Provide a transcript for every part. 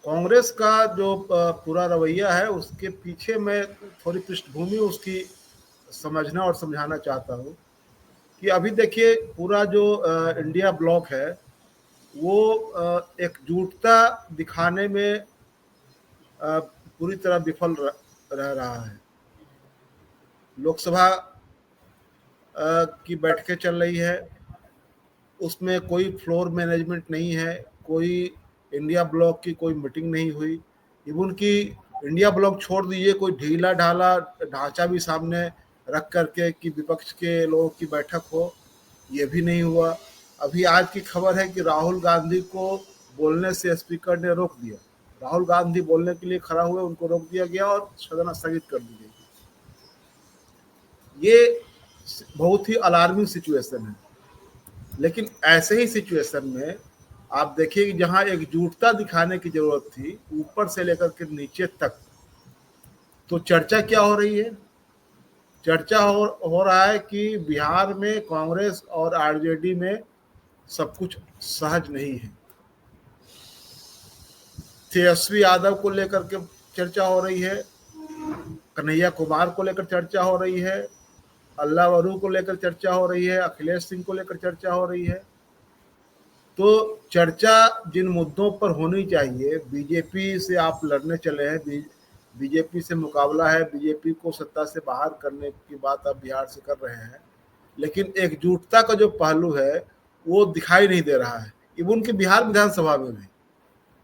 कांग्रेस का जो पूरा रवैया है उसके पीछे मैं थोड़ी पृष्ठभूमि उसकी समझना और समझाना चाहता हूँ कि अभी देखिए पूरा जो इंडिया ब्लॉक है वो एकजुटता दिखाने में पूरी तरह विफल रह रहा है। लोकसभा की बैठकें चल रही है, उसमें कोई फ्लोर मैनेजमेंट नहीं है, कोई इंडिया ब्लॉक की कोई मीटिंग नहीं हुई। इवन कि इंडिया ब्लॉक छोड़ दीजिए, कोई ढीला ढाला ढांचा भी सामने रख करके कि विपक्ष के लोगों की बैठक हो, ये भी नहीं हुआ। अभी आज की खबर है कि राहुल गांधी को बोलने से स्पीकर ने रोक दिया। राहुल गांधी बोलने के लिए खड़ा हुए, उनको रोक दिया गया और सदन स्थगित कर दी गई। ये बहुत ही अलार्मिंग सिचुएशन है। लेकिन ऐसे ही सिचुएशन में आप देखिए कि जहां एकजुटता दिखाने की जरूरत थी ऊपर से लेकर के नीचे तक, तो चर्चा क्या हो रही है? चर्चा हो रहा है कि बिहार में कांग्रेस और आरजेडी में सब कुछ सहज नहीं है। तेजस्वी यादव को लेकर के चर्चा हो रही है, कन्हैया कुमार को लेकर चर्चा हो रही है, अल्लाह वरू को लेकर चर्चा हो रही है, अखिलेश सिंह को लेकर चर्चा हो रही है। तो चर्चा जिन मुद्दों पर होनी चाहिए, बीजेपी से आप लड़ने चले हैं, बीजेपी से मुकाबला है, बीजेपी को सत्ता से बाहर करने की बात आप बिहार से कर रहे हैं, लेकिन एकजुटता का जो पहलू है वो दिखाई नहीं दे रहा है। इवन कि बिहार विधानसभा में भी,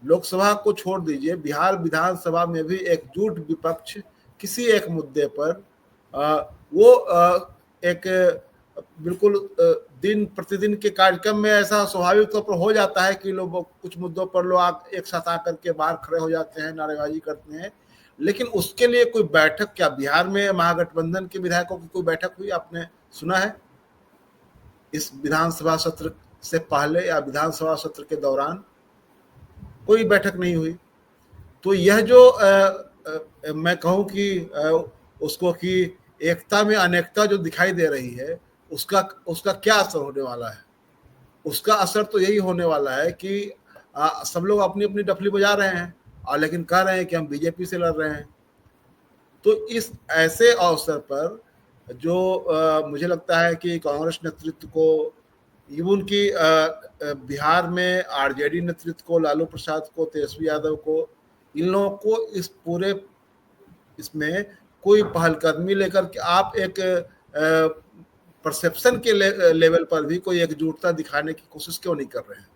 लोकसभा को छोड़ दीजिए, बिहार विधानसभा में भी एकजुट विपक्ष किसी एक मुद्दे पर वो एक बिल्कुल दिन प्रतिदिन के कार्यक्रम में ऐसा स्वाभाविक तौर पर हो जाता है कि लोग कुछ मुद्दों पर लोग एक साथ आकर के बाहर खड़े हो जाते हैं, नारेबाजी करते हैं। लेकिन उसके लिए कोई बैठक, क्या बिहार में महागठबंधन के विधायकों की कोई बैठक हुई आपने सुना है इस विधानसभा सत्र से पहले या विधानसभा सत्र के दौरान? कोई बैठक नहीं हुई। तो यह जो मैं कहूँ कि उसको कि एकता में अनेकता जो दिखाई दे रही है, उसका उसका क्या असर होने वाला है? उसका असर तो यही होने वाला है कि सब लोग अपनी अपनी डफली बजा रहे हैं और लेकिन कह रहे हैं कि हम बीजेपी से लड़ रहे हैं। तो इस ऐसे अवसर पर जो मुझे लगता है कि कांग्रेस नेतृत्व को, इवन की बिहार में आरजेडी नेतृत्व को, लालू प्रसाद को, तेजस्वी यादव को, इन लोगों को इस पूरे इसमें कोई पहलकदमी लेकर के आप एक परसेप्शन के लेवल पर भी कोई एकजुटता दिखाने की कोशिश क्यों नहीं कर रहे हैं?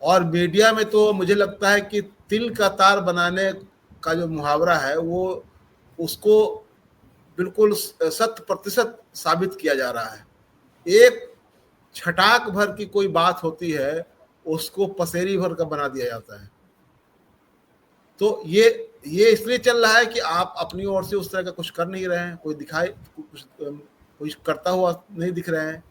और मीडिया में तो मुझे लगता है कि तिल का तार बनाने का जो मुहावरा है वो उसको बिल्कुल 100% साबित किया जा रहा है। एक छटाक भर की कोई बात होती है, उसको पसेरी भर का बना दिया जाता है। तो ये इसलिए चल रहा है कि आप अपनी ओर से उस तरह का कुछ कर नहीं रहे हैं, कोई दिखाई कुछ करता हुआ नहीं दिख रहे हैं।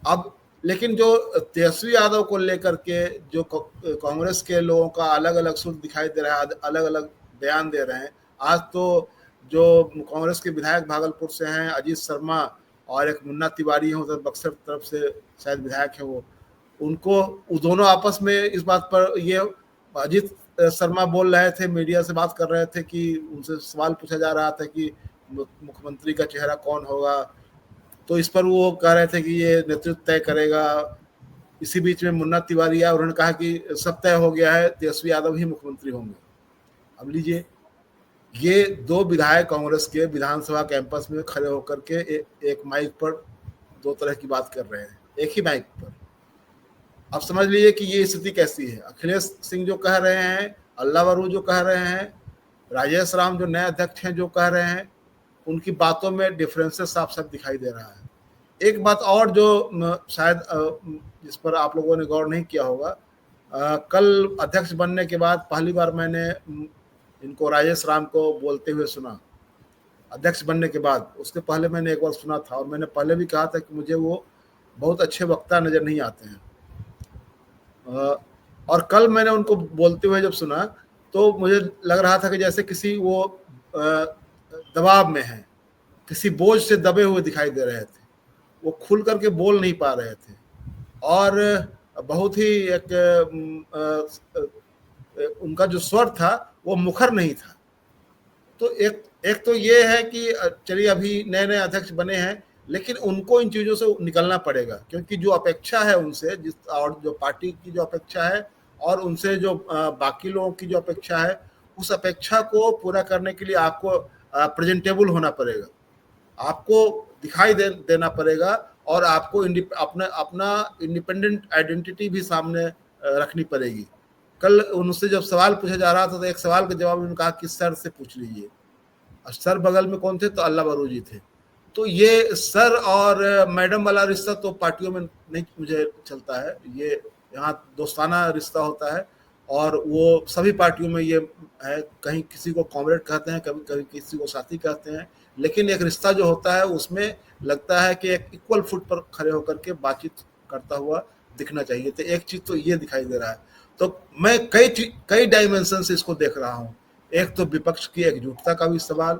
अब लेकिन जो तेजस्वी यादव को लेकर के जो कांग्रेस के लोगों का अलग अलग सुर दिखाई दे रहा है, अलग अलग बयान दे रहे हैं। आज तो जो कांग्रेस के विधायक भागलपुर से हैं, अजीत शर्मा, और एक मुन्ना तिवारी है उधर बक्सर तरफ से शायद विधायक है, वो दोनों आपस में इस बात पर, ये अजीत शर्मा बोल रहे थे, मीडिया से बात कर रहे थे कि उनसे सवाल पूछा जा रहा था कि मुख्यमंत्री का चेहरा कौन होगा, तो इस पर वो कह रहे थे कि ये नेतृत्व तय करेगा। इसी बीच में मुन्ना तिवारी आया, उन्होंने कहा कि सब तय हो गया है, तेजस्वी यादव ही मुख्यमंत्री होंगे। अब लीजिए, ये दो विधायक कांग्रेस के विधानसभा कैंपस में खड़े होकर के एक माइक पर दो तरह की बात कर रहे हैं, एक ही माइक पर। अब समझ लीजिए कि ये स्थिति कैसी है। अखिलेश सिंह जो कह रहे हैं, अल्लाह वरू जो कह रहे हैं, राजेश राम जो नए अध्यक्ष हैं जो कह रहे हैं, उनकी बातों में डिफरेंसेस साफ साफ दिखाई दे रहा है। एक बात और जो शायद जिस पर आप लोगों ने गौर नहीं किया होगा, कल अध्यक्ष बनने के बाद पहली बार मैंने इनको, राजेश राम को बोलते हुए सुना अध्यक्ष बनने के बाद। उसके पहले मैंने एक बार सुना था और मैंने पहले भी कहा था कि मुझे वो बहुत अच्छे वक्ता नजर नहीं आते हैं। और कल मैंने उनको बोलते हुए जब सुना तो मुझे लग रहा था कि जैसे किसी वो दबाव में है, किसी बोझ से दबे हुए दिखाई दे रहे थे, वो खुल करके बोल नहीं पा रहे थे। और बहुत ही एक उनका जो स्वर था वो मुखर नहीं था। तो एक तो ये है कि चलिए अभी नए नए अध्यक्ष बने हैं, लेकिन उनको इन चीज़ों से निकलना पड़ेगा, क्योंकि जो अपेक्षा है उनसे, जिस और जो पार्टी की जो अपेक्षा है और उनसे जो बाकी लोगों की जो अपेक्षा है, उस अपेक्षा को पूरा करने के लिए आपको प्रेजेंटेबल होना पड़ेगा, आपको दिखाई देना पड़ेगा, और आपको अपना अपना इंडिपेंडेंट आइडेंटिटी भी सामने रखनी पड़ेगी। कल उनसे जब सवाल पूछा जा रहा था, तो एक सवाल के जवाब में उन्होंने कहा कि सर से पूछ लीजिए। सर बगल में कौन थे? तो अल्लाह बरू जी थे। तो ये सर और मैडम वाला रिश्ता तो पार्टियों में नहीं मुझे चलता है, ये यहाँ दोस्ताना रिश्ता होता है, और वो सभी पार्टियों में ये है, कहीं किसी को कॉमरेड कहते हैं, कभी कभी किसी को साथी कहते हैं, लेकिन एक रिश्ता जो होता है उसमें लगता है कि एक इक्वल फुट पर खड़े होकर के बातचीत करता हुआ दिखना चाहिए। तो एक चीज तो ये दिखाई दे रहा है। तो मैं कई डायमेंशन से इसको देख रहा हूँ। एक तो विपक्ष की एकजुटता का भी सवाल,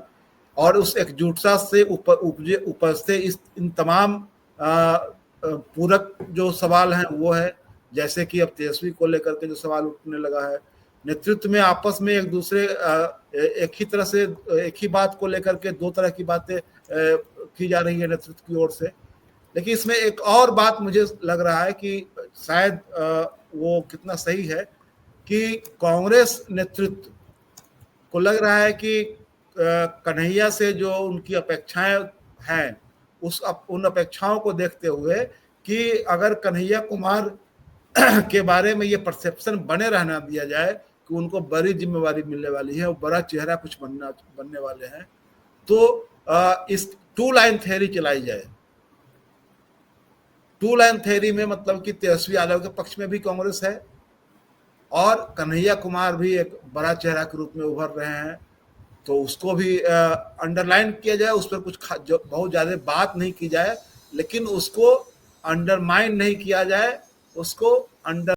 और उस एकजुटता से उपजते इन तमाम पूरक जो सवाल हैं वो है, जैसे कि अब तेजस्वी को लेकर के जो सवाल उठने लगा है, नेतृत्व में आपस में एक दूसरे एक ही तरह से एक ही बात को लेकर के दो तरह की बातें की जा रही है नेतृत्व की ओर से। लेकिन इसमें एक और बात मुझे लग रहा है कि शायद वो कितना सही है कि कांग्रेस नेतृत्व को लग रहा है कि कन्हैया से जो उनकी अपेक्षाएं हैं, उन अपेक्षाओं को देखते हुए कि अगर कन्हैया कुमार के बारे में ये परसेप्शन बने रहना दिया जाए कि उनको बड़ी जिम्मेवारी मिलने वाली है, वो बड़ा चेहरा कुछ बनने वाले हैं, तो इस टू लाइन थ्योरी चलाई जाए। टू लाइन थ्योरी में मतलब कि तेजस्वी यादव के पक्ष में भी कांग्रेस है, और कन्हैया कुमार भी एक बड़ा चेहरा के रूप में उभर रहे हैं, तो उसको भी अंडरलाइन किया जाए, उस पर कुछ बहुत ज़्यादा बात नहीं की जाए, लेकिन उसको अंडरमाइन नहीं किया जाए, उसको अंडर